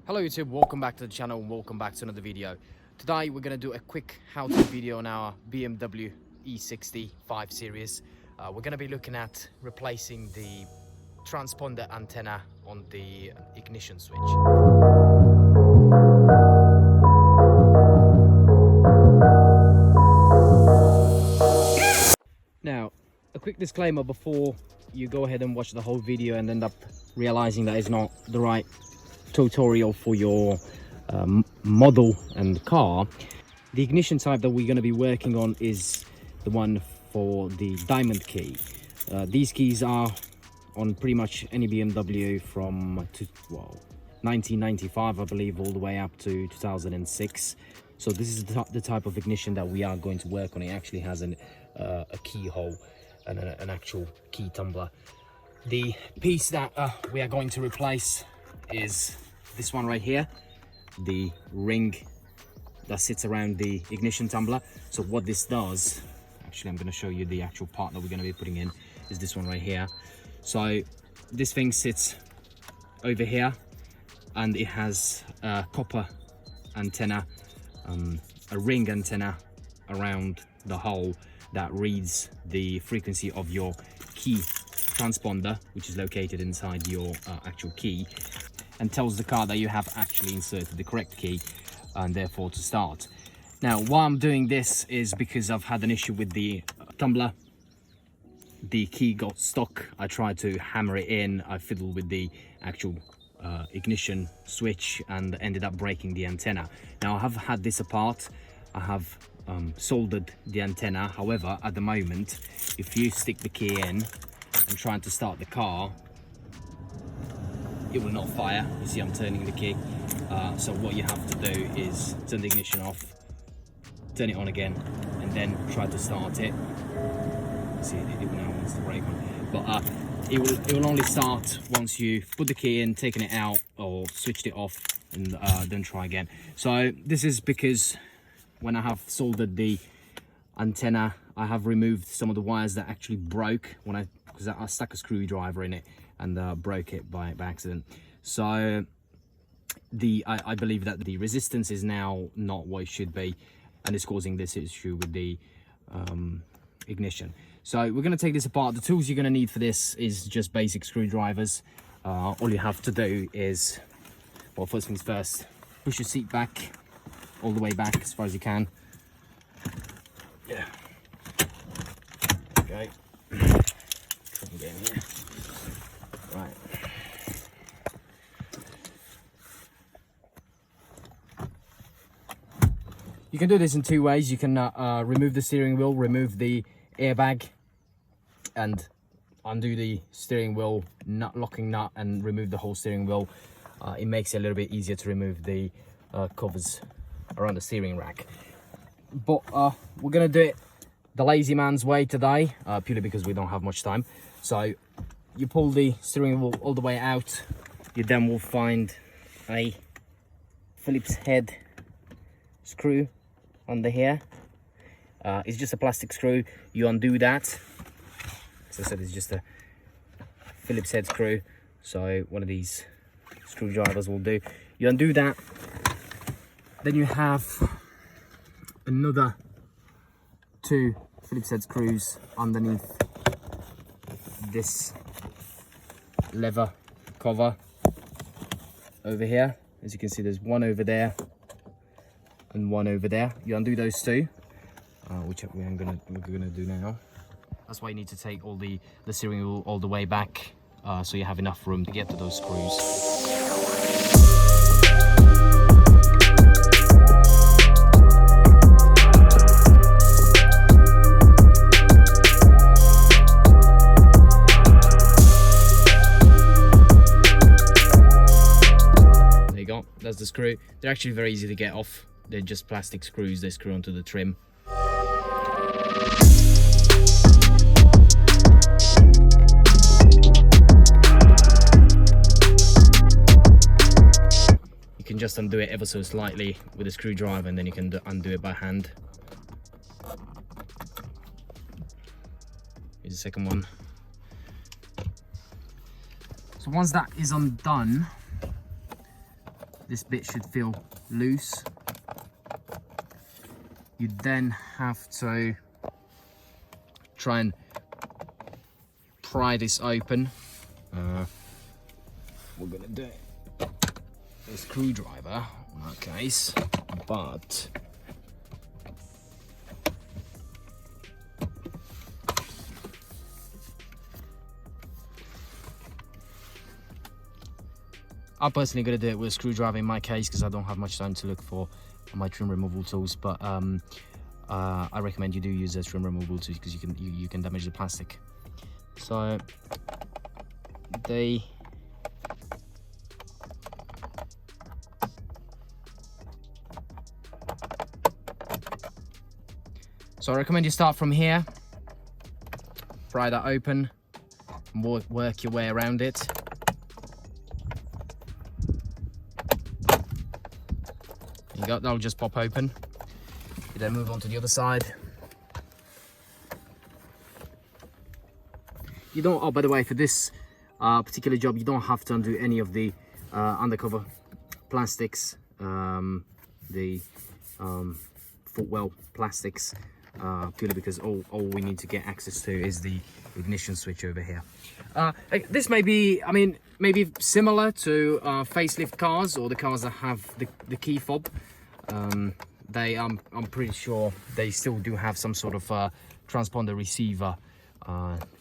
Hello YouTube, welcome back to the channel and welcome back to another video. Today we're going to do a quick how-to video on our BMW E60 5 Series. We're going to be looking at replacing the transponder antenna on the ignition switch. Now, a quick disclaimer before you go ahead and watch the whole video and end up realizing that it's not the right tutorial for your model and car. The ignition type that we're going to be working on is the one for the diamond key. These keys are on pretty much any BMW from 1995 I believe all the way up to 2006. So this is the type of ignition that we are going to work on. It actually has a keyhole and an actual key tumbler. The piece that we are going to replace is this one right here, the ring that sits around the ignition tumbler. So what this does, actually I'm going to show you the actual part that we're going to be putting in, is this one right here. So this thing sits over here and it has a copper antenna, a ring antenna around the hole that reads the frequency of your key transponder, which is located inside your actual key, and tells the car that you have actually inserted the correct key and therefore to start. Now why I'm doing this is because I've had an issue with the tumbler. The key got stuck. I tried to hammer it in, I fiddled with the actual ignition switch and ended up breaking the antenna. Now I have had this apart, I have soldered the antenna. However, at the moment, if you stick the key in and trying to start the car, it will not fire. You see I'm turning the key. So what you have to do is turn the ignition off, turn it on again, and then try to start it. See, it now wants to brake on. But it will only start once you put the key in, taken it out, or switched it off, and then try again. So this is because when I have soldered the antenna, I have removed some of the wires that actually broke because I stuck a screwdriver in it and broke it by accident. So I believe that the resistance is now not what it should be, and it's causing this issue with the ignition. So we're going to take this apart. The tools you're going to need for this is just basic screwdrivers. All you have to do is, well, first things first, push your seat back all the way back as far as you can. Yeah. Okay. Get in here. Right. You can do this in two ways. You can remove the steering wheel, remove the airbag, and undo the steering wheel locking nut and remove the whole steering wheel. It makes it a little bit easier to remove the covers around the steering rack. But we're gonna do it the lazy man's way today, purely because we don't have much time. So you pull the steering wheel all the way out. You then will find a Phillips head screw under here. It's just a plastic screw. You undo that. As I said, it's just a Phillips head screw. So one of these screwdrivers will do. You undo that. Then you have another two Phillips head screws underneath this lever cover over here. As you can see, there's one over there and one over there. You undo those two, which we're gonna do now. That's why you need to take all the steering wheel all the way back, so you have enough room to get to those screws. That's the screw. They're actually very easy to get off. They're just plastic screws. They screw onto the trim. You can just undo it ever so slightly with a screwdriver, and then you can undo it by hand. Here's the second one. So once that is undone, this bit should feel loose. You then have to try and pry this open. We're gonna do a screwdriver in that case, but I'm personally going to do it with a screwdriver in my case because I don't have much time to look for my trim removal tools, but I recommend you do use a trim removal tool because you can damage the plastic. So I recommend you start from here, pry that open, and work your way around it. You got that'll just pop open. You then move on to the other side. You don't. Oh, by the way, for this particular job, you don't have to undo any of the undercover plastics, the footwell plastics, purely because all we need to get access to is the ignition switch over here. This may be, I mean, maybe similar to facelift cars or the cars that have the key fob. I'm pretty sure they still do have some sort of transponder receiver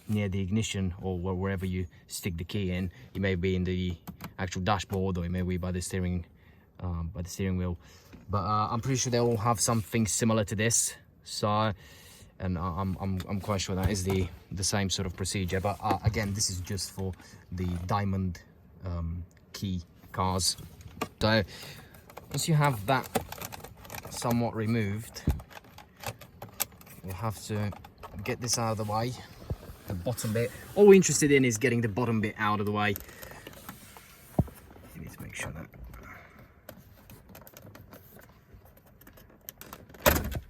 near the ignition or wherever you stick the key in. It may be in the actual dashboard or it may be by the steering wheel. But I'm pretty sure they all have something similar to this. So, and I'm quite sure that is the same sort of procedure. But again, this is just for the diamond key cars. So once you have that somewhat removed, we'll have to get this out of the way. The bottom bit. All we're interested in is getting the bottom bit out of the way. You need to make sure that.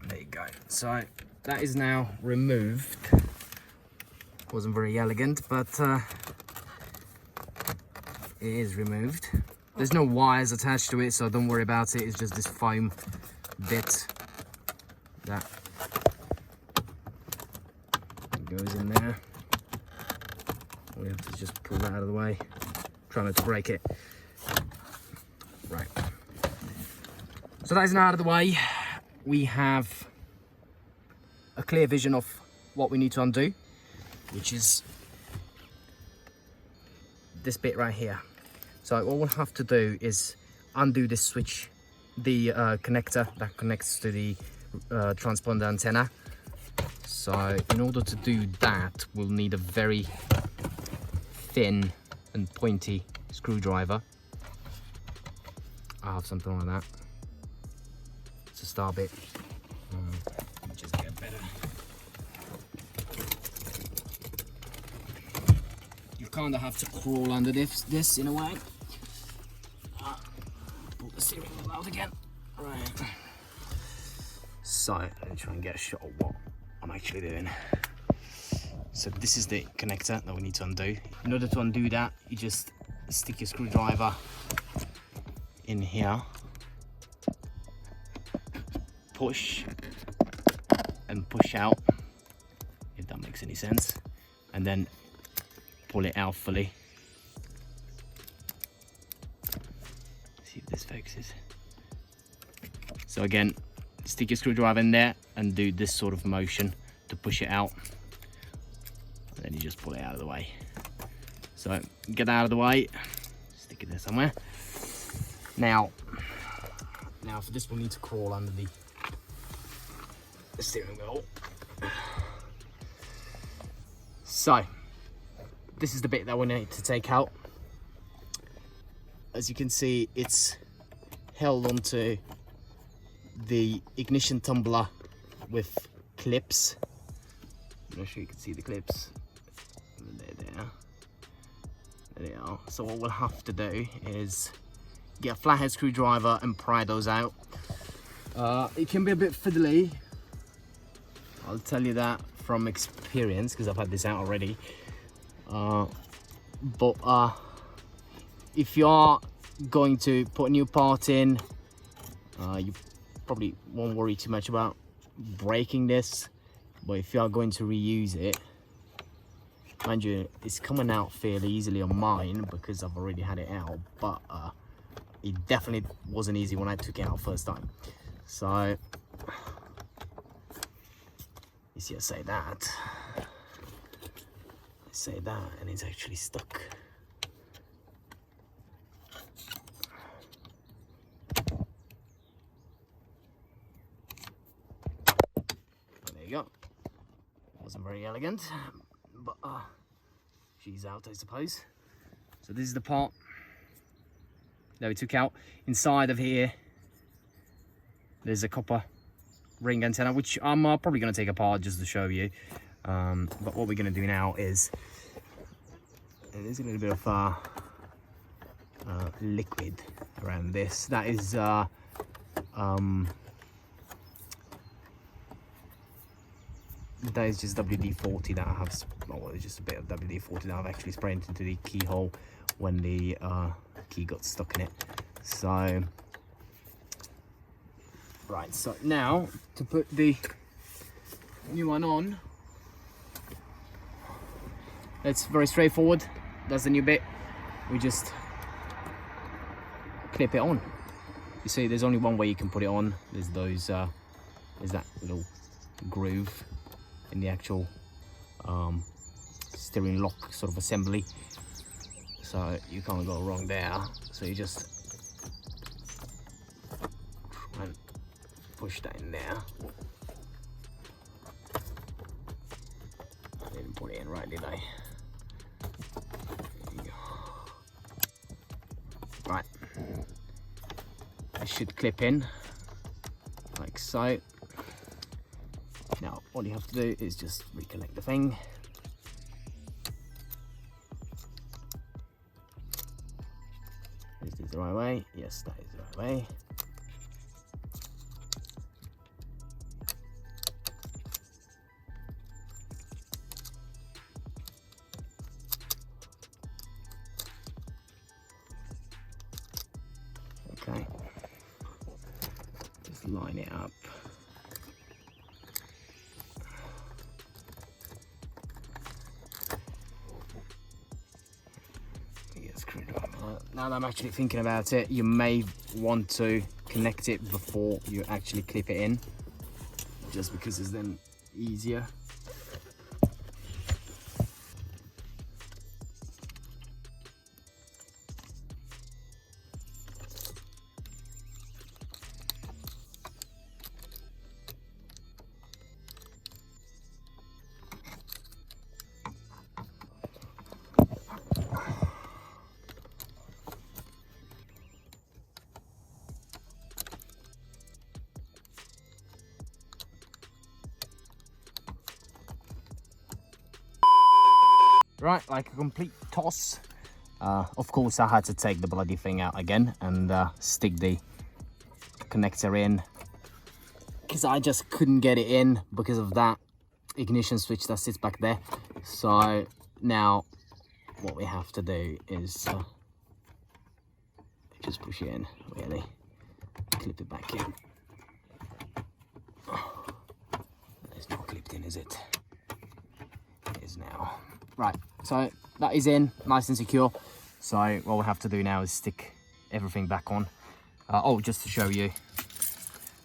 There you go. So that is now removed. Wasn't very elegant, but it is removed. There's no wires attached to it, so don't worry about it. It's just this foam bit that goes in there. We have to just pull that out of the way. Try not to break it. Right. So that is now out of the way. We have a clear vision of what we need to undo, which is this bit right here. So all we'll have to do is undo this switch, the connector that connects to the transponder antenna. So in order to do that, we'll need a very thin and pointy screwdriver. I have something like that. It's a star bit. Let me just get better. You kind of have to crawl under this in a way. Pull the steering wheel out again. Right. So let me try and get a shot of what I'm actually doing. So this is the connector that we need to undo. In order to undo that, you just stick your screwdriver in here, push and push out, if that makes any sense, and then pull it out fully. See if this focuses. So again, stick your screwdriver in there and do this sort of motion to push it out. And then you just pull it out of the way. So get that out of the way, stick it there somewhere. Now for this we'll need to crawl under the steering wheel. So this is the bit that we need to take out. As you can see, it's held onto the ignition tumbler with clips. I'm not sure you can see the clips. There they are. So what we'll have to do is get a flathead screwdriver and pry those out. It can be a bit fiddly, I'll tell you that from experience because I've had this out already. But if you are going to put a new part in, you probably won't worry too much about breaking this, but if you are going to reuse it, mind you, it's coming out fairly easily on mine because I've already had it out, but it definitely wasn't easy when I took it out first time. So you see, I say that, and it's actually stuck. There you go. Wasn't very elegant, but she's out, I suppose. So this is the part that we took out. Inside of here, there's a copper ring antenna, which I'm probably going to take apart just to show you. But what we're going to do now is, there's a little bit of liquid around this. That is that is just WD-40 that I have, well, it's just a bit of WD-40 that I've actually sprayed into the keyhole when the key got stuck in it. So, right, so now to put the new one on, it's very straightforward. That's the new bit. We just clip it on. You see, there's only one way you can put it on. There's those, there's that little groove in the actual steering lock sort of assembly, so you can't go wrong there. So you just try and push that in there. I didn't put it in right, did I? There you go. Right, it should clip in like so. Now, all you have to do is just reconnect the thing. Is this the right way? Yes, that is the right way. Okay. Just line it up. Now that I'm actually thinking about it, you may want to connect it before you actually clip it in, just because it's then easier. Right, like a complete toss. Of course, I had to take the bloody thing out again and stick the connector in, because I just couldn't get it in because of that ignition switch that sits back there. So now what we have to do is just push it in, really, clip it back in. It's not clipped in, is it? It is now. Right, so that is in, nice and secure. So what we have to do now is stick everything back on. Oh, just to show you.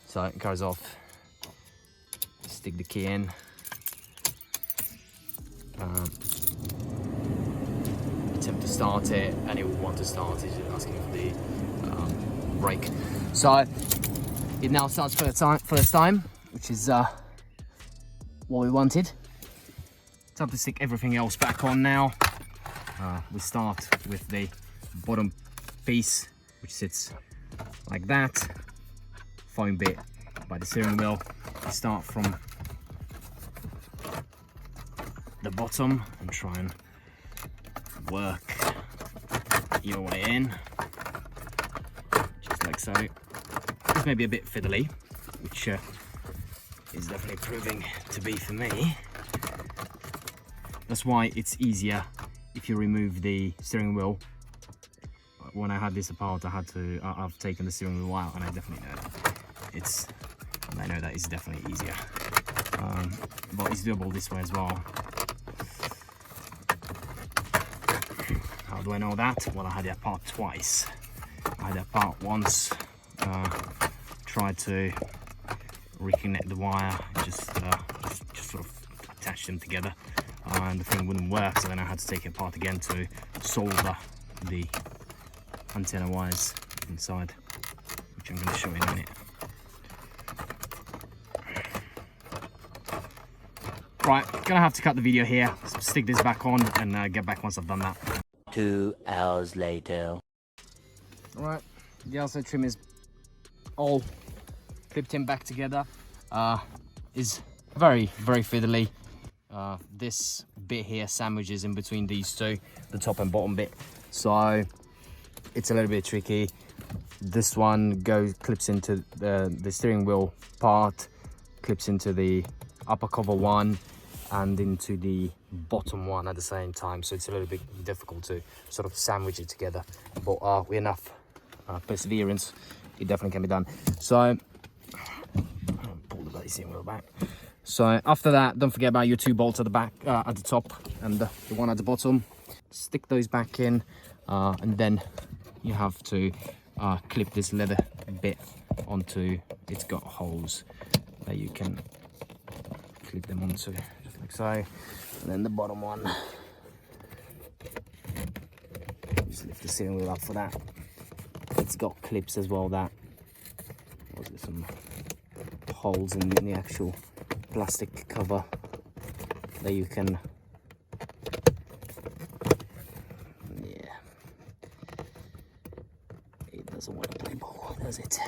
So it goes off. Stick the key in. Attempt to start it, and it will want to start it, just asking for the brake. So it now starts first time, which is what we wanted. Time to stick everything else back on now. We start with the bottom piece, which sits like that, foam bit by the steering wheel. We start from the bottom and try and work your way in, just like so. This may be a bit fiddly, which is definitely proving to be for me. That's why it's easier if you remove the steering wheel when I had this apart, I've taken the steering wheel out, and I definitely know that I know that it's definitely easier. But it's doable this way as well. How do I know that? Well, I had it apart twice. I had it apart once, tried to reconnect the wire, just sort of attach them together, and the thing wouldn't work, so then I had to take it apart again to solder the antenna wires inside, which I'm going to show you in a minute. Right, gonna have to cut the video here, stick this back on, and get back once I've done that. 2 hours later. Right, the outside trim is all clipped in back together. Is very fiddly. This bit here sandwiches in between these two, the top and bottom bit, so it's a little bit tricky. This one clips into the steering wheel part, clips into the upper cover one and into the bottom one at the same time, so it's a little bit difficult to sort of sandwich it together, but with enough perseverance it definitely can be done. So pull the bloody steering wheel back. So after that, don't forget about your 2 bolts at the back, at the top, and the one at the bottom. Stick those back in, and then you have to clip this leather bit onto. It's got holes that you can clip them onto, just like so. And then the bottom one, just lift the steering wheel up for that. It's got clips as well, that there's some holes in the actual plastic cover that you can, yeah, it doesn't want to play ball, does it?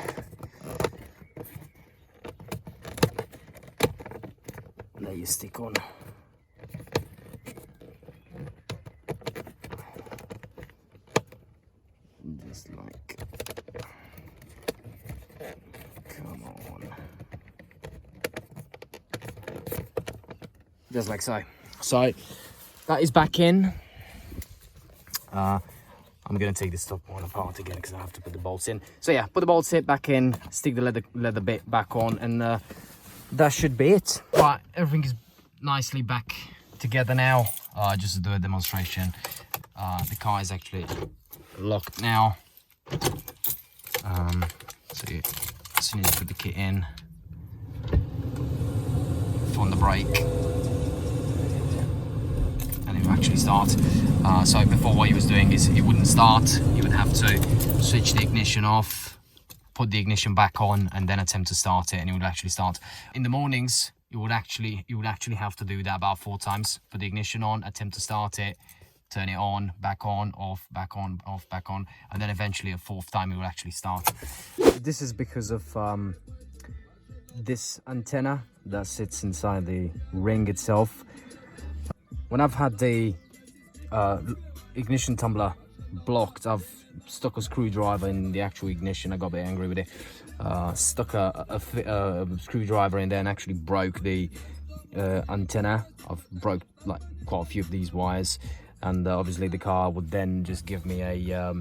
That you stick on. Just like, come on. Just like so. So that is back in. I'm going to take this top one apart again because I have to put the bolts in. So yeah, put the bolts back in, stick the leather bit back on, and that should be it. Right, everything is nicely back together now. Just to do a demonstration. The car is actually locked now. So you just need to put the kit in on the brake, and it will actually start. So before, what he was doing is it wouldn't start. You would have to switch the ignition off, put the ignition back on, and then attempt to start it, and it would actually start. In the mornings, you would actually have to do that about 4 times. Put the ignition on, attempt to start it, turn it on, back on, off, back on, off, back on, and then eventually a 4th time it will actually start. This is because of this antenna that sits inside the ring itself. When I've had the ignition tumbler blocked, I've stuck a screwdriver in the actual ignition. I got a bit angry with it. Stuck a screwdriver in there and actually broke the antenna. I've broke like quite a few of these wires, and obviously the car would then just give me a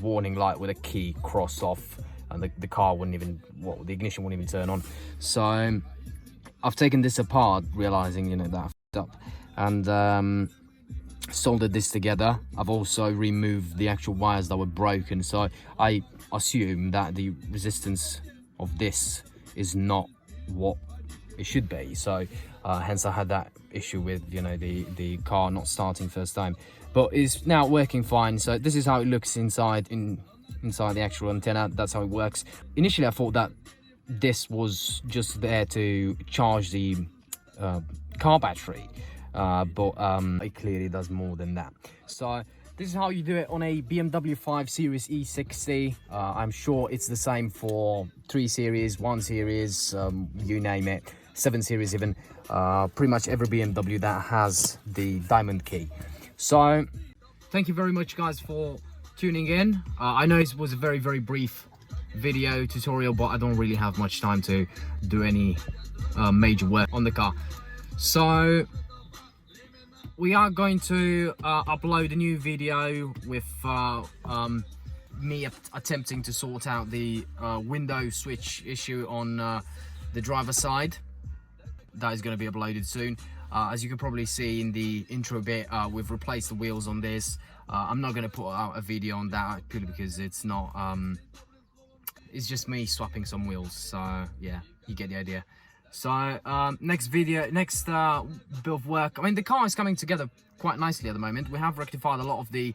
warning light with a key cross off, and the car wouldn't even, the ignition wouldn't even turn on. So I've taken this apart, realizing, you know, that I f***ed up, and soldered this together. I've also removed the actual wires that were broken, so I assume that the resistance of this is not what it should be, so hence I had that issue with, you know, the car not starting first time, but it's now working fine. So this is how it looks inside the actual antenna. That's how it works. Initially I thought that this was just there to charge the car battery, but it clearly does more than that. So this is how you do it on a BMW 5 Series E60. I'm sure it's the same for 3 Series, 1 Series, you name it, 7 Series even. Pretty much every BMW that has the diamond key. So thank you very much, guys, for tuning in. I know it was a very brief video tutorial, but I don't really have much time to do any major work on the car. So we are going to upload a new video with me attempting to sort out the window switch issue on the driver's side. That is going to be uploaded soon. As you can probably see in the intro bit, we've replaced the wheels on this. I'm not going to put out a video on that purely because it's not it's just me swapping some wheels, so yeah, you get the idea. So next video, next bit of work, I mean the car is coming together quite nicely at the moment. We have rectified a lot of the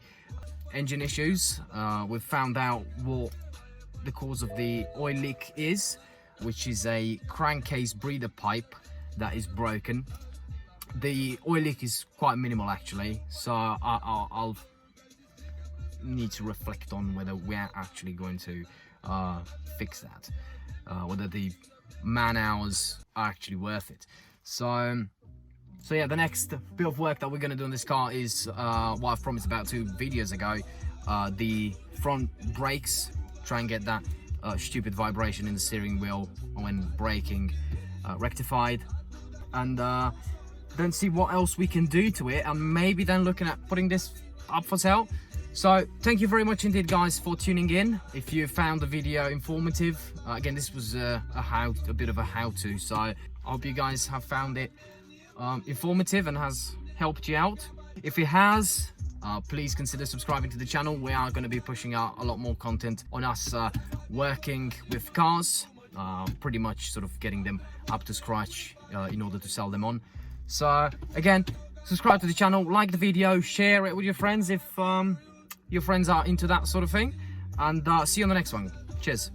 engine issues. We've found out what the cause of the oil leak is, which is a crankcase breather pipe that is broken. The oil leak is quite minimal actually, so I'll need to reflect on whether we're actually going to fix that, whether the man hours are actually worth it. So yeah, the next bit of work that we're going to do on this car is what I've promised about 2 videos ago, the front brakes, try and get that stupid vibration in the steering wheel when braking rectified, and then see what else we can do to it, and maybe then looking at putting this up for sale. So thank you very much indeed guys for tuning in. If you found the video informative, again this was a bit of a how-to, so I hope you guys have found it informative and has helped you out. If it has, please consider subscribing to the channel. We are going to be pushing out a lot more content on us working with cars, pretty much sort of getting them up to scratch in order to sell them on. So again, subscribe to the channel, like the video, share it with your friends if your friends are into that sort of thing, and see you on the next one. Cheers.